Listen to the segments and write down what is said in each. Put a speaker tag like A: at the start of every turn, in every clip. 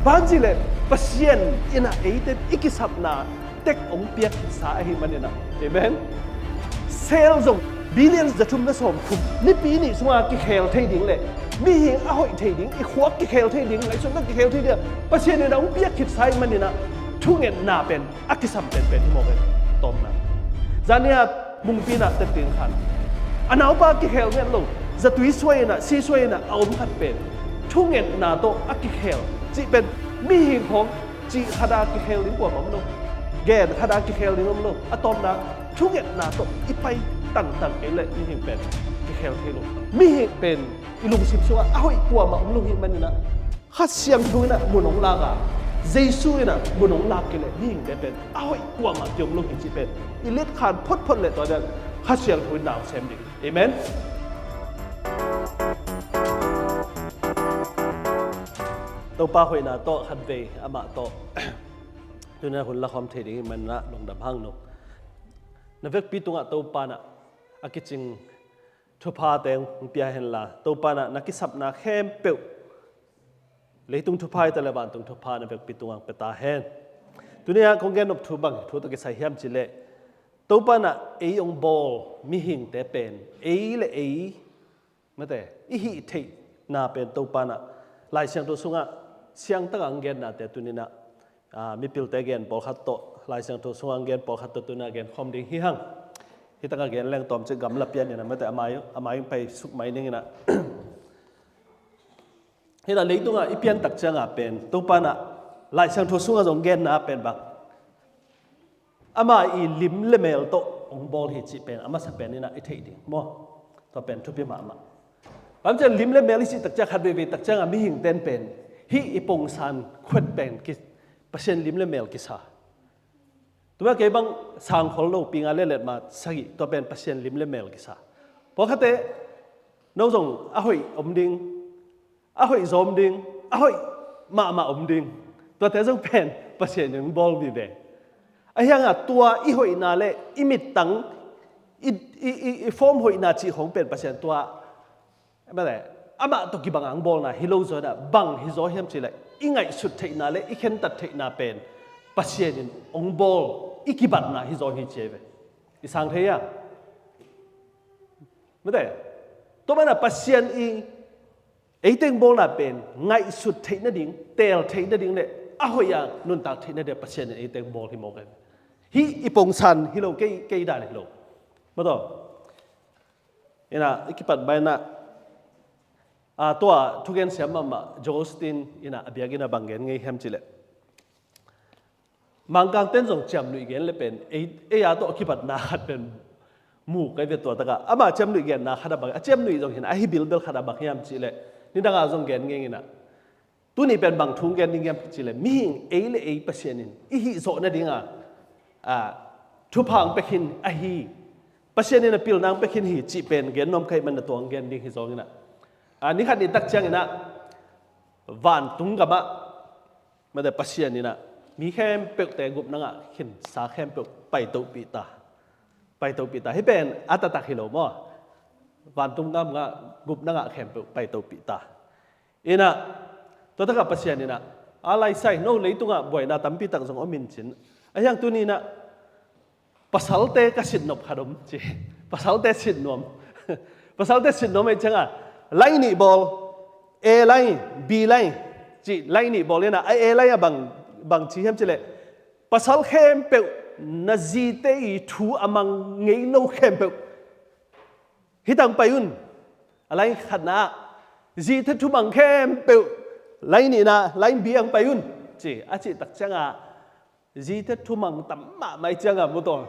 A: ban chỉ lệ pasien ina ấy tên ikisap na tek ông piak sa ai manina amen sale zong billions da thum na som thum ni pi ni sunga ki khel thei ding le mi hing a hoi thei ding i khwak ki khel thei ding lai sung na ki khel thei dia pasien na ông piak khit sai manina thungen na pen akisam pen hi mo ke tom na zania mung pi na te tin khan anau pa ki khel men lo za tui swai na si swai na aum khat pen thungen na to aki khel chi pen mi hing khong chi khada ki khel ling kwa mom lo gen khada ki khel ling mom lo atom na thungen na to ipai tan ele mi hing pen ki khel thei lo mi hing pen ilung sip suwa ahoi kwa ma om lo hing man na khat siam thu na munong la ga Giêsu na munong la ke le mi hing pen ahoi kwa ma jom lo hing chi pen ilet khan phot le to da khat siam thu na sem ding amenตัวป้าหอยนาโตขันเวอามาโตตัวนี้คนละความเทดิ้งมันละลงดำห้างนกนเวกปีตุงะตัวป้าน่ะอากิจิงทุพาเตงเปียเห็นละตัวป้าน่ะนักกิสับนักเข้มเปียวเลยตุงทุพายแต่ละบ้านตุงทุพานเวกปีตุงะเปตาเห็นตัวนี้คงแกนบทุบังทุตะกิใส่เฮียมจิเล่ตัวป้าน่ะเอองบอลมีหิงแต่เป็นเอเลเอไม่แต่อีหิเทน่าเป็นตัวป้าน่ะลายเสียงตัวสุงะเสียงตั้งอังเกนนะแต่ตัวนี้นะมีพิลเตเกนปอลขัดโตลายเสียงตัวสุงอังเกนปอลขัดโตตัวนี้เกนคอมดิ้งฮิฮังที่ตั้งอังเกนแรงตอมจะกำลับเปียนเนี่ยนะไม่แต่อามายังไปสุกไหมนี่นะที่นั่นเลยตัวอีเปียนตักจังอ่ะเป็นตัวปานะลายเสียงตัวสุงอังเกนนะเป็นบักอามาอีลิมเลเมลโตองบอลฮิจิเป็นอามาสักเป็นนี่นะไอเทดิมั่วตัวเป็นทุบยมาผมจะลิมเลเมลิสิตักจังขัดเวตักจังอ่ะมีหิงเต้นเป็นฮีอีปงซันขวดเป็นกิเปอร์เซ็นต์ลิมเลเมลกิสาตัวเก็บังสางคนโลปีงาเล่เล็ดมาสักตัวเป็นเปอร์เซ็นต์ลิมเลเมลกิสาเพราะเขาเตะน้องส่งอ้อยอมดิงอ้อยซอมดิงอ้อยมาอมดิงตัวเตะส่งเป็นเปอร์เซ็นต์ยังบอลบีเบไอ้ยังอ่ะตัวอีหอยนาเล่อิมิตตังอีฟอร์มหอยนาจีของเป็นเปอร์เซ็นต์ตัวไม่ได้อามาตุกิบังอังบอลนะฮิโลโซนะบังฮิโซเฮียมสิเลยอีไงสุดเทนาเลยอีเข็นตัดเทนาเป็นปัสเซียนินองบอลอีกิบัตนะฮิโซฮิเจเวอีสังเทียไม่ได้ตัวมันนะปัสเซียนอีไอเต็งบอลนะเป็นไงสุดเทนาดิ่งเตลเทนาดิ่งเลยอ้าวอย่างนุนตักเทนาเดียปัสเซียนไอเต็งบอลที่มองกันฮิอีปงซันฮิโลเกยได้ฮิโลไม่ต้องนี่นะอีกิบัตใบน่ะตัวทุกอย่างเสียมาโจสตินอินะอเบียกินะบางเงินไงเห็นจิเลมังกังเต้นส่งจำหนุ่ยเงินเลยเป็นเอยาตัวคิดบัดนาขัดเป็นหมู่กันเป็นตัวตะกะอามาจำหนุ่ยเงินนาขัดบางจำหนุ่ยส่งเห็นไอ้บิลขัดบางเห็นจิเลนี่ดังอาส่งเงินไงนะตัวนี้เป็นบางทุ่งเงินนี่เงินจิเลมีเลยเปอร์เซ็นต์นี่อีฮิโซนั่นดิ่งทุพังไปขินไอ้ฮิเปอร์เซ็นต์นี่นะพิลนางไปขินฮิจิเป็นเงินนมใครมันตัวเงินดิ่งฮิโซนี่นะอันนี้ขัดนี่ตักจังนะวันตุงกับมะไม่ได้ปัสยานี่นะมีแค่เปลือกแต่กุบนังอ่ะขินสาแค่เปลือกไปตัวปีตาให้เป็นอัตตะกิโลมั้งวันตุงกับมะกุบนังอ่ะแค่เปลือกไปตัวปีตาอินะตัวตักกับปัสยานี่นะอะไรใส่โน่เลยตุงอ่ะบ่อยนะตั้มปีตักส่งอมินจินไอ้ยังตัวนี้นะปัสสาวะเตะกสินนบขดมจีปัสสาวะเตะสินนวมปัสสาวะเตะสินนวมไอ้จังอ่ะไลน์บอลเอไลน์บีไลน์จีไลน์บอลเนี่ยนะไอเอไลน์บางทีเห็นจิเลยภาษาเข้มเปล่านาจีเตอีทูอามังเงยโลเข้มเปล่าฮิตังไปยุ่นอะไรขนาดจีเททุมังเข้มเปล่าไลน์นี่นะไลน์บีอังไปยุ่นจีอาจีตักจังอ่ะจีเททุมังตั้มมาไม่จังอ่ะมุตอง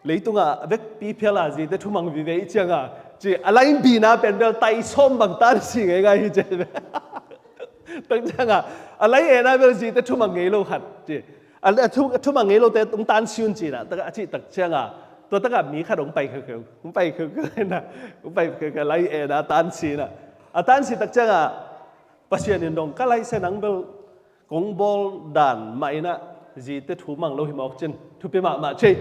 A: เลยตุงอ่ะเวกปีเพลาจีเททุมังวิเวจังอ่ะจีอะไรบีน่าเป็นเรื่องไต่ส้มบางตาสิ่งไงเจ๊ตั้งจังอ่ะอะไรน่าเป็นจีแต่ทุ่มเงยโลขัดจีอะไรทุ่มเงยโลแต่ตรงตานซิวจีน่ะตั้งจีตั้งจังอ่ะตัวตั้งมีขนมไปคือไปคือนะไปคืออะไรน่ะตานซีน่ะตานซีตั้งจังอ่ะปัจจัยนินดงก็ไล่เส้นนังเบลกงบอลด่านไม่นะจีแต่ทุ่มโลหิมออกจินทุบไปมาเช่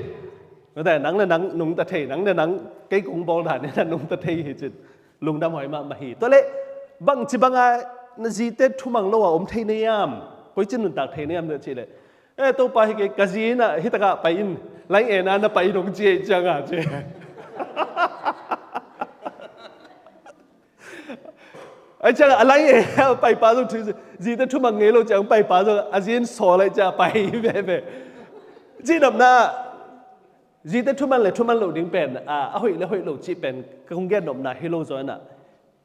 A: แต่นังเนี่ยนังนุ่งตะเทนังเนี่ยนังไก่กงบอลด่านเนี่ยนุ่งตะเทหิจิตลุงดำหอยมาหีตัวเละบังจีบังอ่ะนจีเตทุมังโลว่าอมเทเนียม ปอยจินนุนตักเทนี่ยมเดือดชีเลยตัวไปเกกะจีน่ะฮิตกะไปอินไลเอ็นน่ะไปตรงเจจังอ่ะเจไอ้จังอะไรไปป่าตรงจีแต่ทุ่มเงี้ยเราจังไปป่าตรงอาจีนสอนอะไรจะไปเว้จีนำหน้าจีแต่ทุ่มเลยทุ่มเราดิ้งเป็นเอาหิแล้วหิเราจีเป็นคงแก่นำหน้าฮิโลจอยน่ะ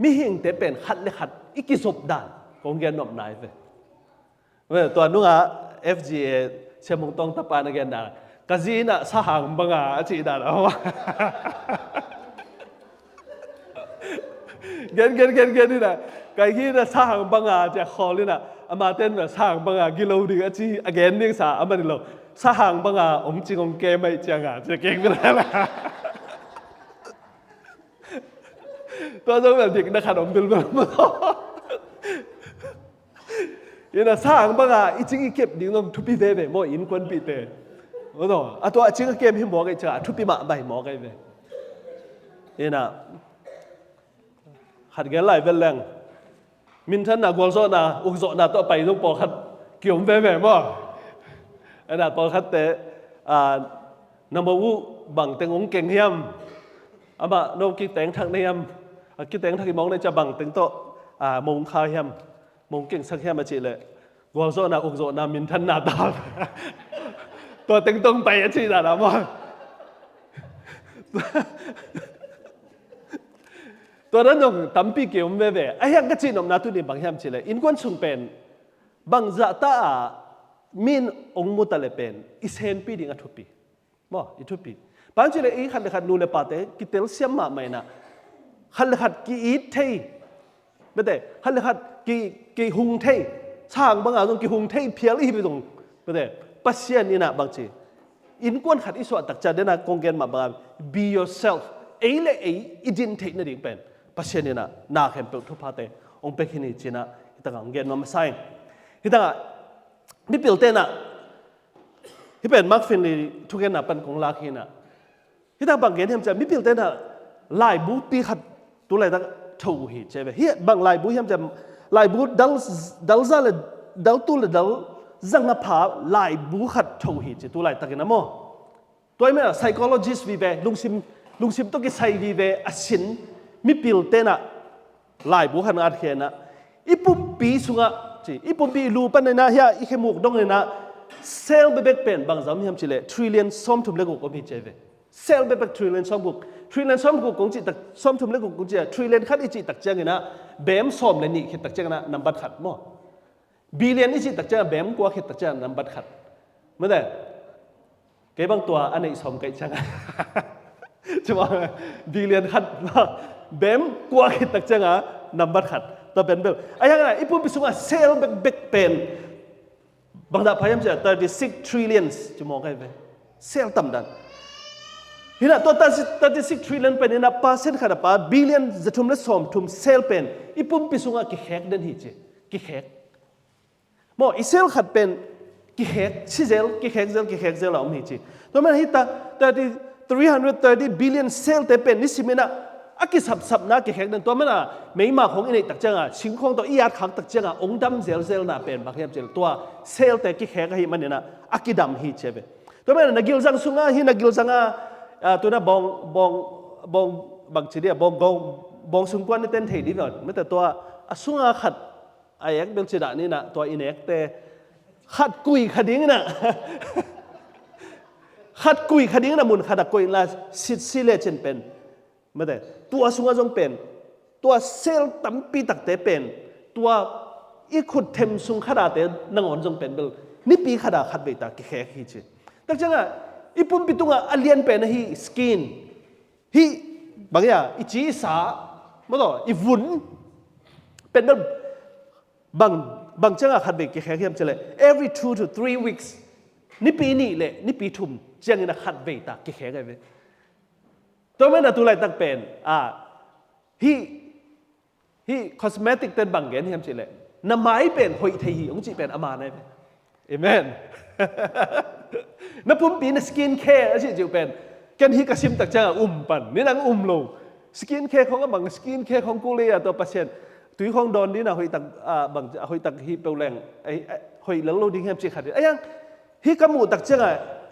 A: มีหิงแต่เป็นขัดเลยขัดอีกกี่ศพด่านคงแก่นำหน้าเว้ตัวนู้นFGA เชื่อมงตรงตะปานกันนะกะจีน่ะสหางบังอาจีด่านเอาวะเกินนี่นะไก่ที่น่ะสหางบังอาจะคอเลยนะอามาเต้นแบบสหางบังอากิโลดีกะจีอเกนนี่สาอามาดิโลสหางบังอาจริงองเกไม่จังอ่ะจะเก่งไปแล้วล่ะตัวต้องแบบเด็กนักขนมบิลแบบมั้งยันน่ะสร้างบ้างอ่ะอีจริงอีเก็บดิ้งลงทุบปีเต้โมอินควนปีเต้โอ้โหตัวจริงก็เก็บให้หมอกันจ้ะทุบปีมาใบหมอกันเลยยันน่ะขัดกันหลายเป็นแรงมินทันน่ะกวลโซน่ะอุกโซน่ะตัวไปต้องปอขัดเกี่ยวแม่บ่อันน่ะปอขัดแต่นำมาวูบังเต็งองเก่งเฮียมอามาโนกิแต่งทางเฮียมกิแต่งทางมองในจะบังเต็งโตมงคาเฮียมมงเก่งสักแค่มาจีเลยกวลโซน่ะอุกโซน่ะมินทันน่ะตาตัวเต็งตรงไปอ่ะจีน่ะนะมั้งตัวนั้นต้องตั้มปีเกี่ยวไม่เว้ไอ้ยังก็จีนอมนาตุนี่บางแห่งจีเลยอินควนสุงเป็นบางจัตตามินองมุตเลเป็นอิเซนปีดิ่งอัทุปีบ่อิทุปีบางจีเลยอีขันเลขัดนูเลปาเตกิเตลเซียมมาไม่นะขันเลขัดกีอีทเทไม่ได้ขันเลขัดกีหุงเทช่างบางอย่างต้องกีหุงเทเพียรอีไปตรงไม่ได้ปัสเซียนนี่นะบางจีอินควนขัดอิสวะตักจัดเดนะกงเกนมาบาง be yourself เอเล่อีดินเทนั่นเองเป็นปัสเซียนนี่นะนาเข้มเปิดทุกพาเตองเป็กนี่จีน่ะฮิตางเกนนอมไซน์ฮิตางมิเปิลเตน่ะฮิเป็นมักฟินลีทุกเกนน่ะเป็นของลาคีน่ะฮิตางบางเกนเฮมจะมิเปิลเตน่ะลายบูปีขัดตัวอะไรตั้งทูฮีใช่ไหมเฮียบางลายบูเฮมจะลายบูดัลซาเลดัลตูเลดัลจังหาลายบูขัดทูฮีจะตัวอะไรตั้งกันนะโมตัวนี้น่ะ psychologist วิเวลุงซิมต้องกิใส่วิเวอสินมิปิลเตน่ะลายบุหันอาเขียนนะอีปุ่มปีสุงะจีอีปุ่มปีรูปันในนะเฮียอีเขมุกดงในนะเซลเบเบกเป็นบางสามยามจิเลทริลเลียนซ้อมทุ่มเล็กก็มีเจเวเซลเบเบกทริลเลียนซ้อมกุกกงจิตักซ้อมทุ่มเล็กกงจิทริลเลียนขัดอีจิตักเจงนะเบมซ้อมเลยนี่ขิดตักเจงนะนับบัตรขัดมั้งบิลเลียนอีจิตักเจงเบมกว่าขิดตักเจงนับบัตรขัดไม่ได้เก็บบางตัวอันไหนซ้อมไก่จังจะว่าบิลเลียนขัดเบมกว่าขิดตักเจงนับบัตรขัดตัวเป็นแบบไอ้ยังไงอีปุ่มปีสุงะเซลเบกเป็นบางดาพยายามจะ36 trillions จะมองให้ไหมเซลต่ำดันเห็นไหมตัว36 trillion เป็นนี่นะเปอร์เซ็นต์ขนาดป่ะ billion จะทุ่มเล็กสมทุ่มเซลเป็นอีปุ่มปีสุงะกี่แขกเดินหิจิกี่แขกมออีเซลขัดเป็นกี่แขกชิเซลกี่แขกเซลเราไม่หิจิตัวมันหิตา330 billion เซลแต่เป็นนี่สิมันนะอากิสับนะกี่แขกเดินตัวมันนะไม่มาของอินเอกตักจังชิงของตัวอีอาร์ขังตักจังองดำเซลน่ะเป็นบางอย่างเจลตัวเซลแต่กี่แขกให้มันเนี่ยนะอากิดำหิเชเบตัวมันนักกิลซังสุงะฮินักกิลซังตัวนั้นบองบางทีเดียบองสุงกวนนี่เต้นเทดีก่อนไม่แต่ตัวสุงะขัดไอ้เอ็กเบลจิดานี่นะตัวอินเอกแต่ขัดกุยขัดดิ้งนะขัดกุยขัดดิ้งนะมุนขัดกุยละสิเลเชนเป็นไม่ได้ตัวสุงะจงเป็นตัวเซลตั้มปีตักเตเป็นตัวอีขุดเทมสุงขดาเตนังอ่อนจงเป็นเบลนี่ปีขดาขัดเบตากี่แขกฮิจิแต่จังอ่ะอีปุ่มปิตุงะอเลียนเป็นฮีสกินฮีบางอย่างอีจีสาไม่ต่ออีวุ่นเป็นแบบบางจังอ่ะขัดเบกี่แขกเฮียมจะเลย every 2 to 3 weeks นี่ปีนี้เลยนี่ปีทุ่มจังนี่นะขัดเบตากี่แขกไงเว้ยตัวมันน่ะตัวอะไรตั้งเป็นฮีคอสเมติกเต็นบางแกนที่ทำจิเลยน้ำไม้เป็นหอยไทยองค์จีเป็นอามาไงเอเมนนับพุ่มปีนสกินแคร์อะไรจิเป็นกันฮีกระซิมตักจังปันนี่นั่งลงสกินแคร์ของก็บางสกินแคร์ของกูเลยตัวเปอร์เซ็นต์ ตุยห้องดอนนี่นะหอยตักบางหอยตักฮีเปลแรงไอ้หอยหลังโลดิ้งแฮมจีขัดไอ้ยังฮีกำมูตักจัง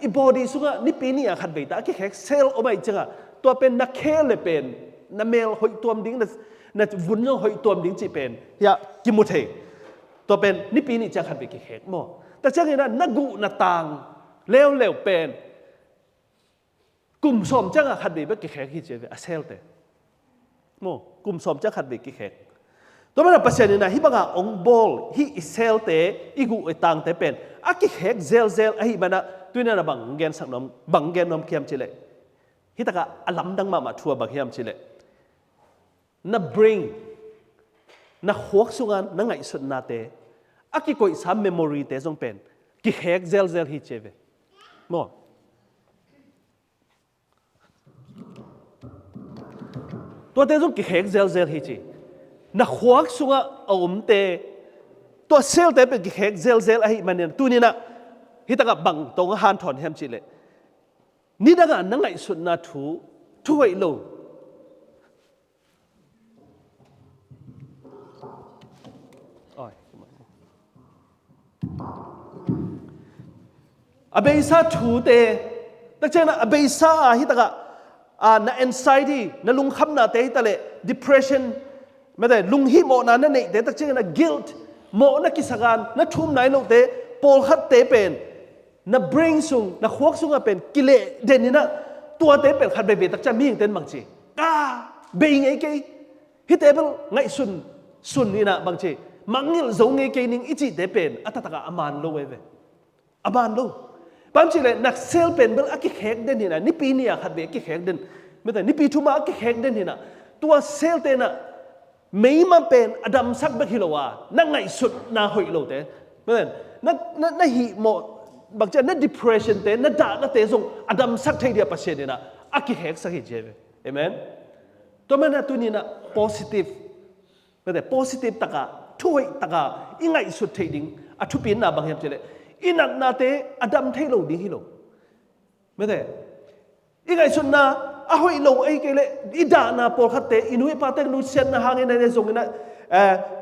A: อีบอดี้สุงนี่ปีนี้ขัดไปตาแค่แค่เซลล์เอาไปจังตัวเป็นนักเคลเลยเป็นนักเมลหอยตัวดิ้งนั่นวุ่นยังหอยตัวดิ้งจีเป็นยากิมุเทตัวเป็นนี่ปีนี้จะขัดไปแค่หม้อแต่จังไงนะนักกุนักต่างเร็วเป็นกลุ่มสมจังขัดไปแค่ที่เจอเซลเตโม่กลุ่มสมจังขัดไปแค่ตัวมันเป็นเช่นนี้นะฮิบังอาองบอลฮิอิเซลเตอีกุไอต่างเตเป็นอากิแขกเซลไอฮิบันะตัวนี้นะบังเกนสักน้ำบังเกนน้ำเขียมชิเลฮิตากะอลัมดังมาทัวบังเขียมชิเลนับ bring นักหัวสุงันนักไงสุดนาเตอากิโกยสาม memory เตจงเป็นกิแขกเซลฮิเจเวโม่ตัวเตจงกิแขกเซลฮิเจนักหัวสุงะอมเตตัวเซลเตเป็นกิเฮกเซลไอ้มันเนี่ยตัวนี้นะฮิตกับบังตรงหันถอนแฮมจิเลนี่ดังนั้นนั่งไงสุดนาทูช่วยโลอเบซ่าทูเตแต่เจ้านะอเบซ่าฮิตกับน่า anxiety น่าลุงคำน่าเตฮิตะเล depressionไม่ได้ลุงฮิโมนานั่นเองแต่ตักเจงนะ guilt โมนักกิสการนักทุ่มไหนโนเตโปลขัดเตเป็นนัก bring ซุงนักขวกซุงเป็นกิเลเดนนี่นะตัวเตเป็นขัดเบเบตักจะมีอย่างเต็นบางทีเบงไอ้เกยฮิตเตเป็นไงซุนนี่นะบางทีมังงิลงไงเกยนิ่งอิจิเตเป็นอัตตะกะอามานโลเวอามานโลบางทีเลยนักเซลเป็นเบลอักกิแขกเดนนี่นะนี่ปีนี้ขัดเบกิแขกเดนไม่ได้นี่ปีทุมาอักกิแขกเดนนี่นะตัวเซลเตนะไม่มาเป็นอดัมสักบักฮิโลวานั่งไงสุดน่าหอยโลเต้เหมือนนั่นหิโมบางทีนั่น depression เต้นั่นด่านั่นเต้ส่งอดัมสักเทียดียประเสริฐนี่นะอักขิเฮกสักหิเจเวเอเมนตัวมันนั่นตัวนี้นะ positive ไม่ได้ positive ตะกะช่วยตะกะอีไงสุดเทียดิ้งอัทุปินน่ะบางอย่างเจเลยอีนักนาเต้อดัมเทียโลดิ้งฮิโลไม่ได้อีไงสุดน่ะอาหอยโลไอ้เกลอีด่านาโปลขัดเตอินุยปาเตกนูเซนนะหางในส่งนะ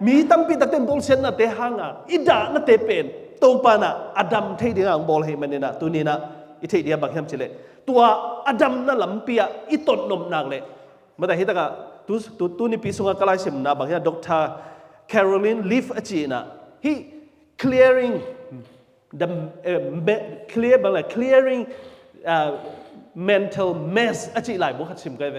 A: มีตั้มปีตักเต็มโปลเซนนะเตหางอ่ะอีด่านะเตเป็นตัวปานะอดัมเทียดีงบอลให้มันเนี่ยนะตัวนี้นะอีเทียดีบางอย่างเฉลยตัวอดัมนั่นลำเปียอีต้นนมนางเลยมาแต่เห็นตะกะตัวนี้ปีสงกรานต์เสมนะบางอย่างดร. Caroline Leaf อจีนะ he clearing the clear บางอย่าง clearing mental mess อาชีพหลายบุคคลชิมกันไป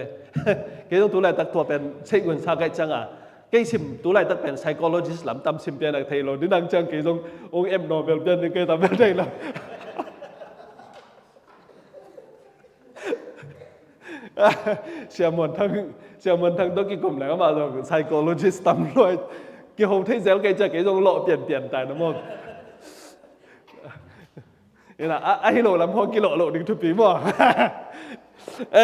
A: เกี่ยวกับตัวไหนตักตัวเป็นใช้เงินสากัยจังอ่ะเกี่ยวชิมตัวไหนตักเป็น psychologist หลังตำชิมเป็นอะไรไทยเราดินังจังเกี่ยวกับองค์โนเบลเป็นเกี่ยวกับอะไรล่ะเชื่อมันทั้งต้องกินกลุ่มไหนก็มาจาก psychologist ตำรวจเกี่ยวกับที่เซลล์เกี่ยวกับโลกเปลี่ยนแต่นะมั้งนี่นะไอ้ฮิโร่ลำพองกิโลดึงทุกปีมั้ง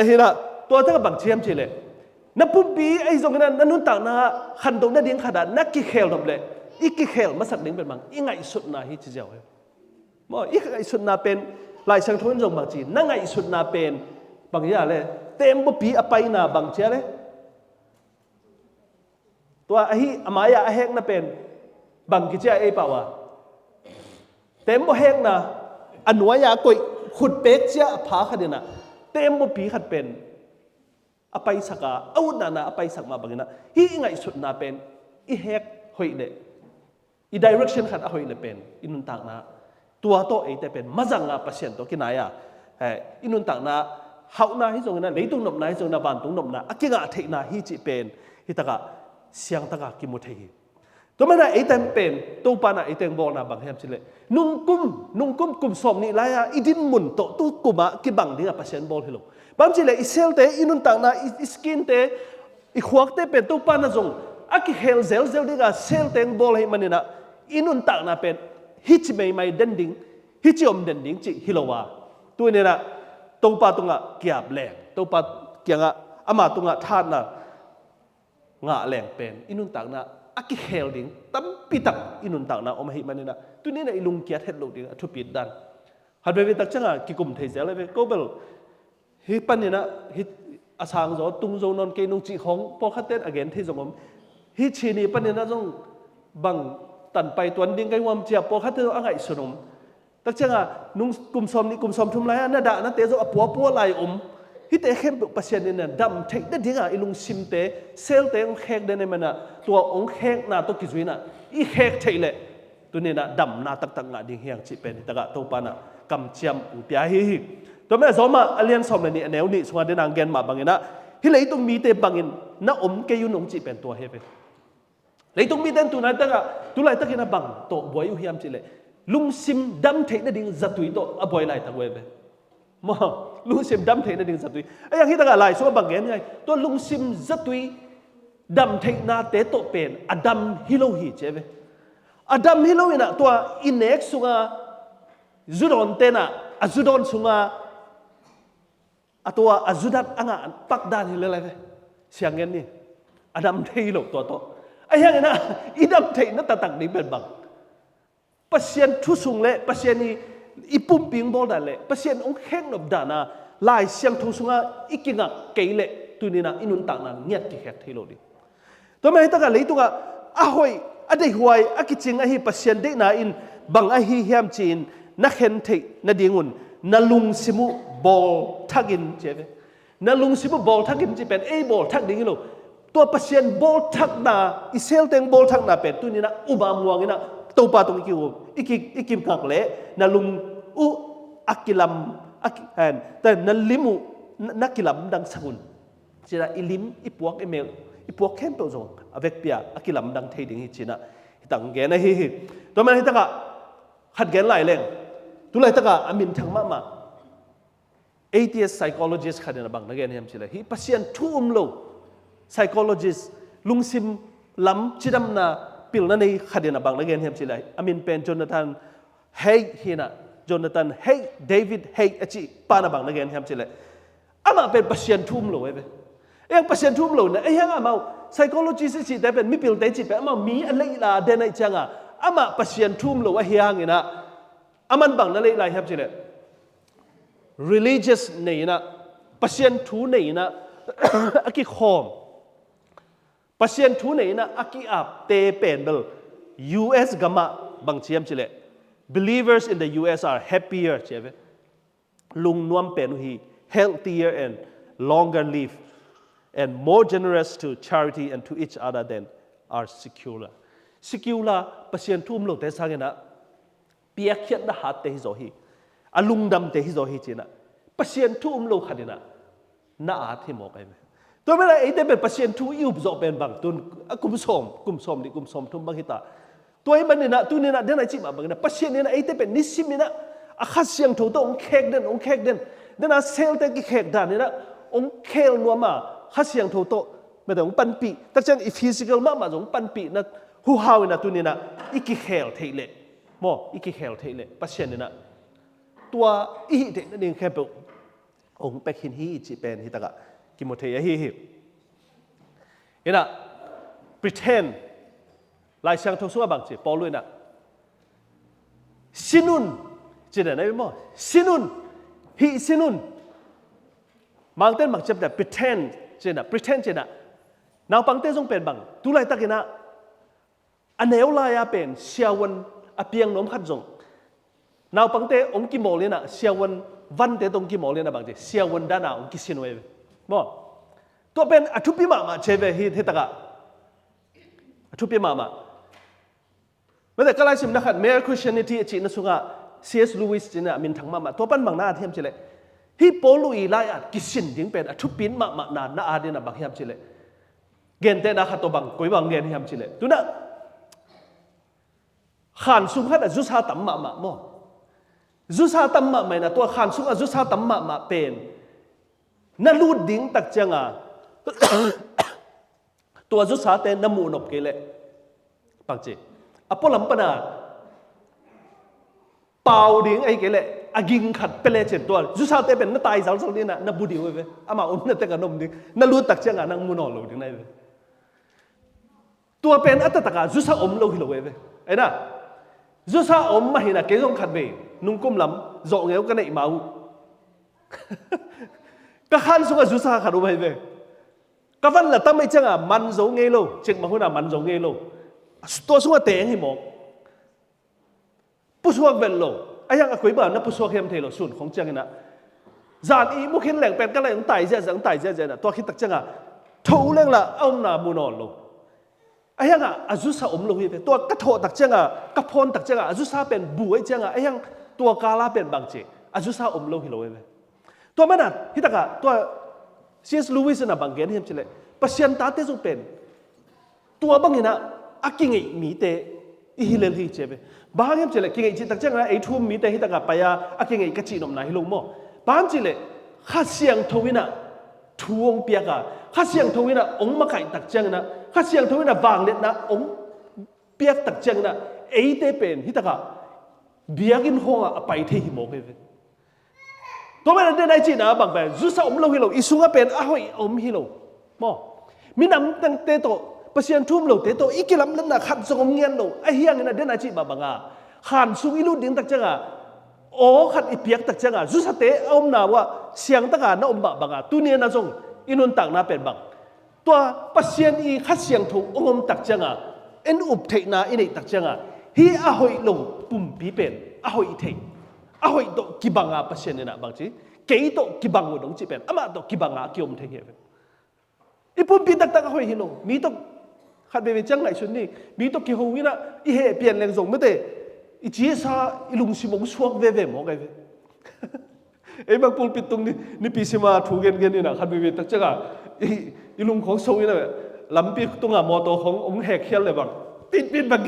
A: นี่นะตัวทั้งบังเชียมเฉลยนับปุ่มปีไอ้ตรงนั้นนั่นนู่นต่างนะขันตรงนั้นดิ้งขนาดนักกิเคลทำเลยอีกิเคลมาสักดิ้งเป็นบางอีไงสุดนาฮิจิเจ้ามั้งอีไงสุดนาเป็นหลายสังทุนตรงบางจีนั่งไงสุดนาเป็นบางอย่างเลยเต็มปุ่มปีอภัยนาบางเจ้าเลยตัวไอ้อามายาแหงน่ะเป็นบางกิจไอ้เปล่าวะเต็มบ่แหงนะอันว่ายากอยขุดเป็กเจ้าผาขัดเนี่ยนะเต็มบ่ปีขัดเป็นอภัยสักเอานาอภัยสักมาบางนะฮีไงสุดนาเป็นอีแหกหอยเดอี direction ขัดหอยเดเป็นอินุนต่างนะตัวโตเอแต่เป็นมาจังอ่ะเปอร์เซ็นต์ตัวกี่ไหนอ่ะอินุนต่างนะเฮานาฮิจงนะเลยตุงนบนาฮิจงนะบานตุงนบนาอักกิงะเทนาฮิจิเป็นฮิตะกะเสียงตะกะกิมุเทฮิตัวมันน่ะไอ้เต็มเป็นตัวปานะไอ้เต็มบอลนะบางแห่งสิเลยนุ่งกุมสมนี่ไรอ่ะอีดินมุนโตตัวกุมะกิบังดิ้งอ่ะเปอร์เซ็นต์บอลฮิโลบางสิเลยอิเซลเตอินุนต่างนะอิสกินเตอีขวกเตเป็นตัวปานะจงอักกิเฮลเซลดิ้งอ่ะเซลเตงบอลให้มันนี่นะอินุนต่างนะเป็นฮิจิไม่เด่นดิ้งฮิจิอมเด่นดิ้งจิฮิโลวาตัวนี้นะตัวปาตุงอ่ะเกียบแหลงตัวปาเกียงอ่ะอามาตุงอ่ะทานนะงะแหลงเป็นอินุนต่างนะอักกิเฮลดิ้งตั้มปิตักอินุนต่างนะอมหิมันนี่นะตัวนี้นะอิลุงเกียรเฮดโลดิ้งทุปิดดันฮัดเบตักจังอ่ะกิกุมเทเซลเลยก็เบลฮิปันนี่นะฮิอาสางโจตุงโจนนเกนุงจีของพอคัดเต้นอเกนที่สงม hi chini panina jong bang tan pai tuan ding kai wam chia po khat to angai sunum tak changa nung kum som thum lai na da na te zo apo lai hi te khem pasien ne dam thei da dinga ilung sim te sel te ong khek de ne mana tua ong khek na to kizuina i khek thei le tu ne na dam na tak nga ding hiang chi pen taka to pa na kam chiam u pia hi to me zoma alian som ne ni aneu ni sunga de nang gen ma bangina hi lei tung mi te bangin na ke yu nong chi pen to he ve lei tung mi den tu na taka tu lai takina bang to boy u hiam chi le lung sim dam thei na ding zatui to a boy lai tak we ve mo lung sim dam thei na ding zatui ayang hi taka lai so bang gen ngai to lung sim zatui dam thei na te to pen adam hilo hi che ve adam hilo ina to inek sunga zudon tena azudon sunga atwa azudat anga pakdan hi le ve siang gen ni adam thei lo to ayang ina idam thei na tatak ni ben bang pasien thu sung le pasien ni ipum ping bol da le pasien ong kheng nop dana lai siang thu sunga ikinga keile tunina inun tak na ngiat ki khek thilo di to mai ta ka leitunga a hoi a dei huai a kiching a hi pasien de na in bang a hi hiam chin na khen thei na dingun na lung simu bol thagin cheve na lung simu bol thagin chi pen e bol thak ding lo to pasien bol thak na isel teng bol thak na pen tunina uba muangina to pa tong ikim kak le na lung u akilam han ta na limu nakilam dang sagun chira ilim ipuak email ipuak khem to zong avek pia akilam dang thei ding hi china tang ge na hi to man hi taka khat gen lai leng tu lai taka amin thang ma atheist psychologist khadena bang na gen hem chila hi pasien thum lo psychologist lungsim lam chidam na pil na nei khadena bang na gen hem chila amin pen Jonathan hey hina Jonathan hey David hey achi pa na bang na gen hem chila ama pen pasien thum lo eve yang pasien thum lo na yang amau psychologist chi ta pen mi pil te chi pe ama mi alei la de nai changa ama pasien thum lo a hiang ina aman bang na lei lai hem chila religious nei na pasien thu nei na aki khom pasien thu nei na aki ap te pen bel US gama bang chiam chile believers in the US are happier cheve lung nuam pen hi healthier and longer live and more generous to charity and to each other than are secular pasien thum lo te sangena piak khiat da hat te hi zo hi alung dam te hi zo hi china pasien thum lo khadina na a thi mo kai me to me la ite be pasien thu yu zo pen bang tun kum som ni kum som thum bang hita toy man ni na tu ni na den ai chi ma bang na pasien ni na ite be nisim ni na a khat siang tho to ong khek den den a sel te ki khek dan ni na ong khel no ma khat siang tho to me dong pan pi tak chang i physical ma jong pan pi na hu haw na tu ni na iki khel theile mo iki khel theile pasien ni na tua i te na ding khem pe ong pek hin hi chi pen hi taka Timothea hi ina pretend lai sang tho suwa bang chi Paul luina sinun chi da nai mo sinun mang ten mang chep da pretend chi na naw pang te jong pen bang tu lai takina aneu la ya pen siawan apiang nom khat jong naw pang te ong ki mo le na siawan van te tong ki mo le na bang chi siawan da na ong ki sinwe mo to pen athupi ma cheve hi taka athupi ma me de kalai sim na khat mere Christianity chi na sunga C.S. Lewis china min thang ma to pan mang na athem chile hi polui lai at kisin ding pen athupin ma na adina bang hiam chile gen te na khat to bang koi bang gen hiam chile tuna khan sung khat azu sa tam ma mo zu sa tam ma mai na to khan sung azu sa tam ma pen na lu ding tak changa tua zu sa te na mu nop ke le bang chi apolam pana pau ding ai ke le aging khat pele chen to zu sa te ben na tai zal ni na budi we ama on na te ka nom ding na lu tak changa nang mu no lo ding nai we tua pen atata ka zu sa om lo hi lo we ai na zu sa om ma hi na ke jong khat be nung kum lam zo ngeu ka nei mau ka khan sunga zu sa kharu bai be cái văn là tâm ấy chăng à man dấu nghe lâu chừng mà hôm nào man dấu nghe lâu tôi xuống té hay mọc pusuak vel lo ayang akoi ba na pusuak hem thelo sun khong chang na zan i mu khin leng pen ka leng tai ja na to khit tak changa thou leng la om na mu non lo ayang azu sa lo hi to ka tho tak changa ka phon tak changa azu sa pen bu ai changa ayang to kala pen bang che azu sa lo hi lo ve to mana hi taka to C.S. Lewis na bang gen hem chile pasien ta te zu pen to bang ina akingi mi te i hilel hi chebe bang hem chile kingi chi tak changa ai thum mi te hi taka pa ya akingi ka chi nom na hi lo mo bang chile kha siang thowina thuong piaka kha siang thowina ong ma kai tak chang na kha siang thowina wang let na ong piak tak chang na ei te pen hi taka biagin honga apai the hi mo ke to ma na dai chi na bang ba zu sa lo hi lo isunga pen a hoi hi lo mo minam tang te to pasien thum lo te to ikilam nan na khat zong ngen lo a hiang na den a chi ba banga khan sung ilu ding tak changa o khat ipiak tak changa zu sa te na wa siang taka na ba banga tu ne na zong inun tak na pen bang to pasien i khat siang thu tak changa en up thei na inei tak changa hi a hoi lo pum pi pen a hoi thei a hoi to kibanga pasien na bang chi ke to kibang dong chi pen ama to kibanga kiom thei he ipum pi tak tak a hoi hi lo mi to khát về chẳng lại xuân đi, bí to kỳ hồng na, ý hệ biển lên giống mới thế, ý chỉ sa ý lùng xì mông suốt về mỏ cái, ấy bác Paul Pitung ni pisima thu gen đi na khát về tất cả, ý lùng khong sâu như này, làm pi tung à mò to khong ông hẹt khiêu lại bằng, pin bằng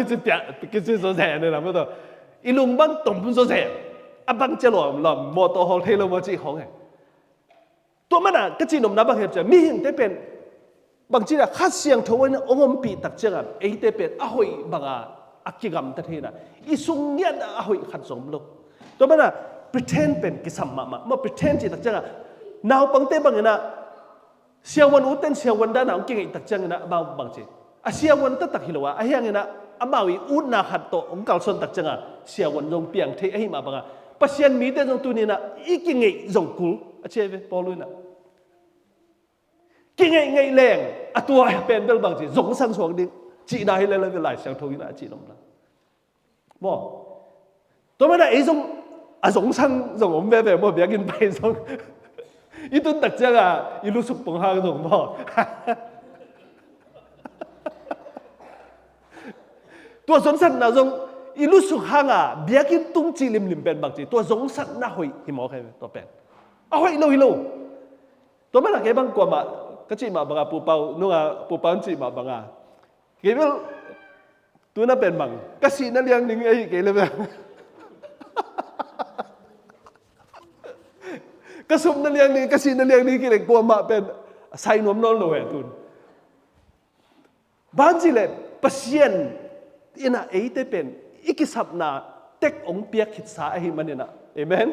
A: cái gì số rẻ này làm cái đó, ý lùng bằng tổng số rẻ, bằng chơi làm mò to khong thay lo mò chỉ khong này, tôi mà na cái gì nôm na bằng hiệp chơi, mi hình thế bên bang chỉ là khát siang thâu anh ông bị tắc chăng à ấy thế bên à hoi bằng akigam tất hết na isung nhận à hoi khát giống lo tôi nói là pretend bên cái sắm mà pretend chỉ tắc chăng à nào bang thế bang na siang wan uten siang wan đã nào kinh nghiệm tắc chăng na bang chỉ siang wan tất tắc hiloa à hiang na amawi ut na khát to ông cao sơn tắc chăng à siang wan giống piang thế ấy mà bang pasien mi thế giống tu ni na ý kinh nghiệm giống cú à chế về bao luôn na kinh nghiệm ngày leng à tua pen bel bằng chỉ giống sang xuống đi chị này lên lại sang thôi là chị nông là bỏ tôi mới lại giống giống sang giống ông về mua việc in bay giống ít tuần đặc trưng à ít lúc sụp bằng hàng giống bỏ tua giống sẵn là giống ít lúc sụp hàng à việc in tung chỉ lim pen bằng chỉ tua giống sẵn na hồi thì mò cái tua pen à hồi lâu tôi mới là cái băng quả mà cái chị mà bằng phụ bao nung phụ bao chị mà bằng cái biết tôi nó bền bằng cái gì nó liên những ấy cái là cái sum nó liên đi cái gì nó liên đi cái này qua mà bền sai nôm non rồi tuần bán gì lại pasien ina ấy thế bền ít cái sập na tek ông piak hít sa ấy mà nè amen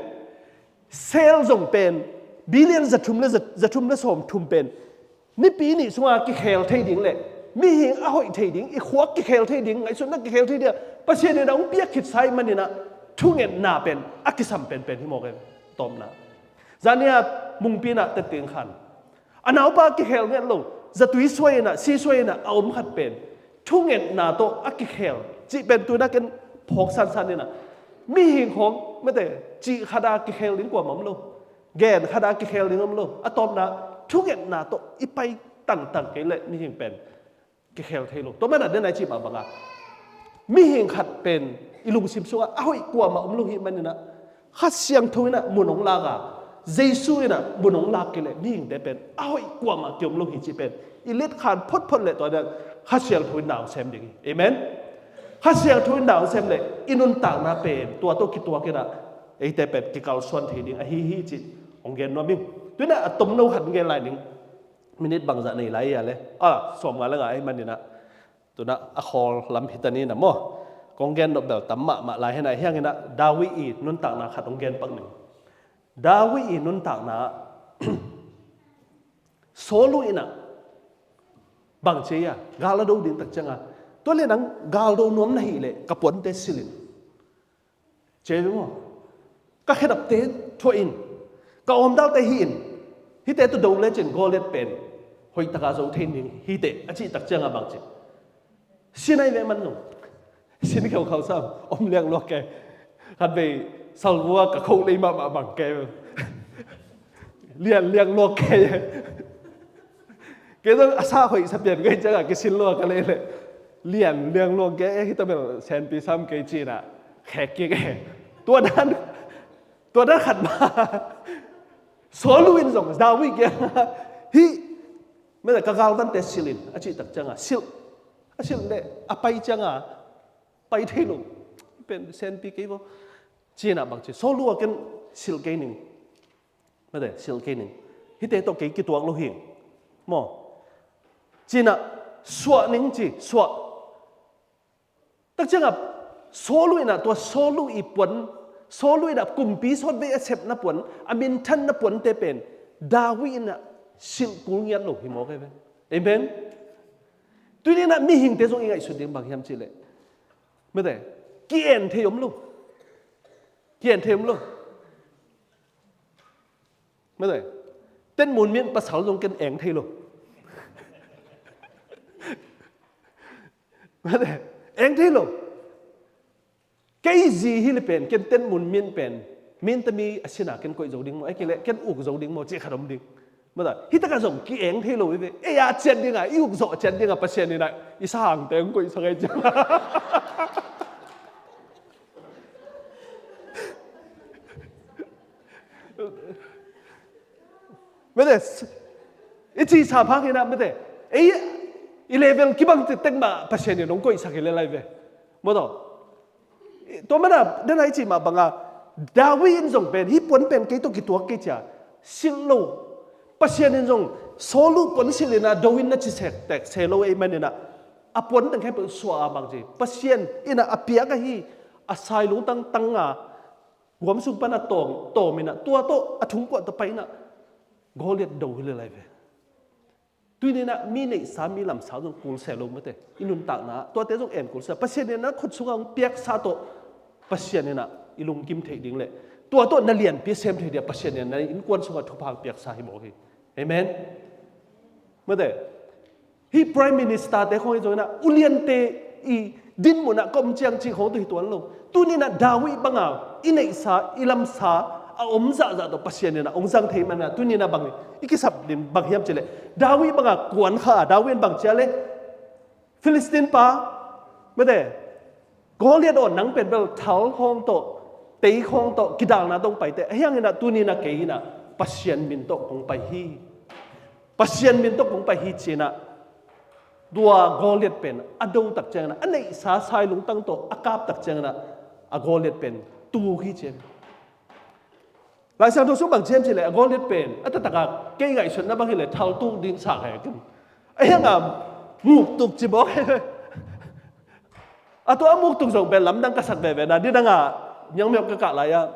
A: sale dùng bền billion giật thum nó sôm thum bền ni pi ni sunga ki khel thei ding le mi hing a hoi thei ding i khwak ki khel thei ding ngai sun na ki khel thei dia pasien ne dong piak khit sai man na thu ngen na pen akisam pen hi mo ke tom na zania mung pi na te ting khan anau pa ki khel ngen lo za tui swai na si swai na aum khat pen thu ngen na to aki khel chi pen tu na ken phok san ni na mi hing khom me te chi khada ki khel ding kwa mam lo gen khada ki khel ding am lo atom naทุกอย่างน่าโตอีไปต่างๆกันเลยมีหิงเป็นกี่เขลเทโลตัวมันอะไรในจีบบังอ่ะมีหิงขัดเป็นอีลุงซิมซัวอ้าวอีกว่ามาลุงหิมันนี่นะขัดเสียงทุยนะมุนองลากอ่ะเจสุยนะมุนองลากกันเลยมีหิงได้เป็นอ้าวอีกว่ามาเกี่ยวลุงหิจีเป็นอีเล็ดขานพดเลยตัวนั้นขัดเสียงทุยหนาวเซมดิ่งเอเมนขัดเสียงทุยหนาวเซมเลยอินุนต่างน่าเป็นตัวโตคิดตัวกันนะไอ้แต่เป็นกี่เกาส่วนทีนี้ไอ้ฮิจิองเกนว่ามิ่งตัวนั้นต้มนูหันเกลายหนึ่งมินิทบางจากในไรอะไรสมกันแล้วไงมันนี่นะตัวนั้นอคอลลำพิตานี่นะมั่วกองเกนแบบตั้มมาลายให้ไหนเฮียงนะดาวิอีนุ่นต่างนะขัดองเกนปังหนึ่งดาวิอีนุ่นต่างนะโซลุยนะบางเชียกาลดูดินตักจังอ่ะตัวเล่นนังกาลดูน้อมนี่เลยกับปนเตสิลินเจ้ามั่วก็แค่ดับเตะทั่วอินก็อมดาวเตหินฮิเตตุดงเลจินโกเลตเป็น hoi taka zo thein ning hi te achi tak changa bang chi sinai ve man no sin khau khau sam om leng lo ke khat be salwa ka khou lei ma bang ke liang lo ke cái đó sao hội sắp nhận cái chắc là cái xin lỗi cái này liền luôn cái tao bảo xem pi xăm cái gì nè khẹt cáiตัวนั้นขัดมาสอนลุยส่งดาวิกฮีไม่ได้กะกาวตั้งแต่สิลินอาชีพตักจังอ่ะสิลเนี่ยอะไปจังอ่ะไปเที่ยวเป็นเซนปีกี่บ่จีน่ะบางทีสอนลุยกันสิลกี่หนึ่งไม่ได้สิลกี่หนึ่งฮีแต่ตัวกี่ตัวเราเห็นมั้งจีน่ะสวดหนึ่งจีสวดตักจังอ่ะสอนลุยน่ะตัวสอนลุยอีปนโซลุยดับกลุ่มปีสดเวอเซปนับปนอามินทันนับปนเตเป็นดาวินน่ะสิลกุลยันโลหิมอกเป็นเอเมนตัวนี้น่ะมีหิงเตจงอีกไอสุดเดียงบางยามจิเลไม่ได้กี่เอ็นเทียมลูกกี่เอ็นเทียมลูกไม่ได้เต้นหมุนเมียนภาษาลงกันเองเทียลูกไม่ได้เองเทียลูกcái gì hi pen ken ten mun min ta mi asina ken koi zo ding mo ai kile ken uk zo ding mo che khadom ding ma da hi ta ka zong ki eng thei lo ve e ya chen ding a i uk zo chen ding a pasien ni na i sang teng koi sa kai cha ma da i chi sa phang ina ma da e i level ki bang te tek ma pasien ni nong koi sa ke le lai ve mo doตัวมันอะนั่นไอ้จีมาบังอาดาวินส่งเป็นฮิปนเป็นกี่ตัวกี่จ่าสิลโลปัศยานินส่งโซลูปนสิเลนะดาวินนัดจิเสกแต่เซโลเอมันเนี่ยนะอปนตั้งแค่เป็นสวาบางจีปัศยานอินะอภิยากะฮีอาศัยลุงตั้งอ่ะรวมสุปนัดโตมินะตัวโตอถุงกว่าตัวไปนะโกเลียดดูเลยอะไรไปตัวนี้นะมีในสามีลำสาวตรงกูลเซลล์ไม่ได้อินุนตักนะตัวเต้ตรงเอ็นกูลเซลปัศยานินะคนสุกังเปียกซาโตปัศยานินะอิลุงกิมเทดิ้งเลยตัวโตนั่นเลียนเปียเซมเทเดียปัศยานินะอินกวนสุกังทุพางเปียกซาฮิโมกีเอเมนไม่ได้ฮีพรีมินิสเตอร์เตของไอ้ตัวนั้นอุเลียนเตอีดินมุนะก็มันเจียงจีของตัวนั้นลงตัวนี้นะดาวิบังเอาอินเอซาอิลัมซาอาอมซาตัวปัศยานินะองค์สังเทมันนะตัวนี้นะบังอีกสับดินบังเฮียมเจเลดาวิบังเอากวนข้าดาวินบังเจเลฟิลิสตินป้าไม่ได้ก็เรียกว่านังเป็นแบบเท้าห้องโตตีห้องโตกิดางนะต้องไปแต่เฮียงนี่นะตัวนี้นะเกี่ยนะปัศยานมินโตคงไปฮีปัศยานมินโตคงไปฮีเจนะตัวก็เรียกเป็นอดูตักเจงนะอันนี้สาสายลุงตั้งโตอากาศตักเจงนะอก็เรียกเป็นตัวฮีเจนหลายสังตัวสุบังเจมส์เลยก็เรียกเป็นอัตตะกะเกี่ยไงส่วนนั้นบางทีเลยเท้าตู้ดินสากแหกันเฮียงอ่ะมุกตุกจิบอกatau amuk tung song belam dang kasat bebe na di danga yang me ka la ya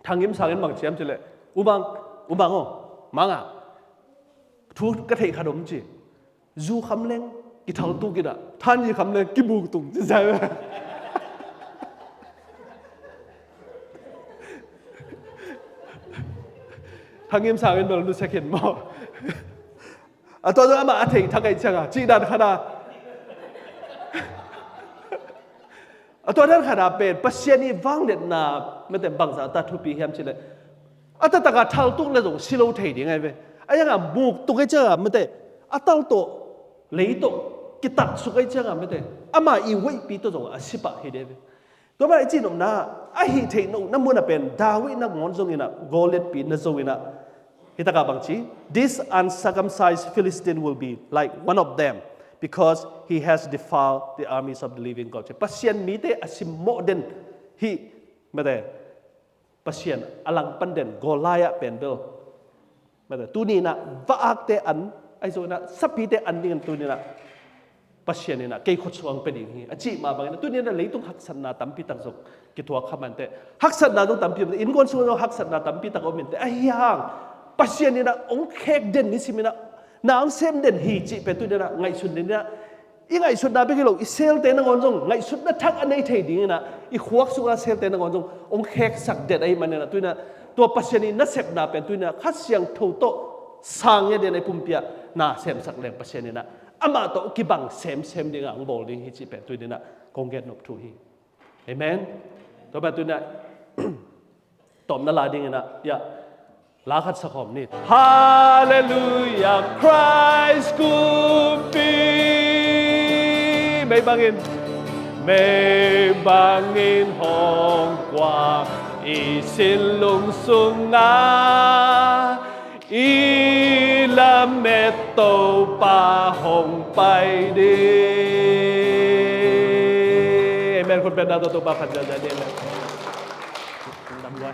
A: thangim sangin bang chiam chile ubang o manga thu ka thei khadom chi zu khamleng ki thau tu ki da than ji khamleng ki buk tung chi sai thangim sangin bel nu second mo atau ama athei thakai changa chi dan khadaตัวนั้นขนาดเป็นปัศยานีวังเด็ดนาไม่แต่บางสาตาทุปีเฮียมชิเลยอัตตะกาทัลตุกเลยตรงสิโลเทียงไงเว้ยไอ้ยังอ่ะบุกตุกไอ้เจ้าไม่แต่อัตตัลโตเลยโตกิตัดสุกไอ้เจ้าไม่แต่อามาอีเว้ยปีตัวตรงอาสิบะเฮเดเว้ยก็มาไอ้จีนน่ะไอ้ฮีเทนน้ำมันเป็นดาวินักงอนจงอินะโกเลตปีนักจงอินะฮิตากาบังชี this uncircumcised Philistine will be like one of them because he has defiled the armies of the living God. Pasien mite asim modern he mate pasien alang panden golaya pendel mate tuni na vaak te an ai so na sapi te an ding tuni na pasien na kei khot suang peding hi achi ma bang na tuni na leitung haksan na tampi tak jok ki thua khaman te haksan na dong tampi in gon su haksan na tampi tak omin te ayang pasien na ong khek den ni simina nang sem den hi chi pe tu na ngai sun den na i ngai sun na be ki lo i sel te na ngon jong ngai sun na thak anei thei ding na i khuak su na sel te na ngon jong ong khek sak det ai man na tu na tua pasien na sep na pen tu na khat siang tho to sang ye den ai pumpia น่าเซมสักแรงเปอร์เซ็นต์นี่นะอามาโตกิบังเซมดิ่งอ่ะบอลดิ่งฮิจิเป็ดตัวนี้นะคงเก็ตนบทูฮีเอเมนตัวแบบตัวนี้ตอมนั่นลาดิ่งนะอย่าลาขัดสักคมนี่ฮาเลลูยาคริสต์กูปีไม่บังอินไม่บังอินห้องกว้างอีสินลุงสุงนาอีละเมตโตปาหงไปดีเอเมนคนเป็นดาวตัวปาพันธุ์จะได้เลยดำไว้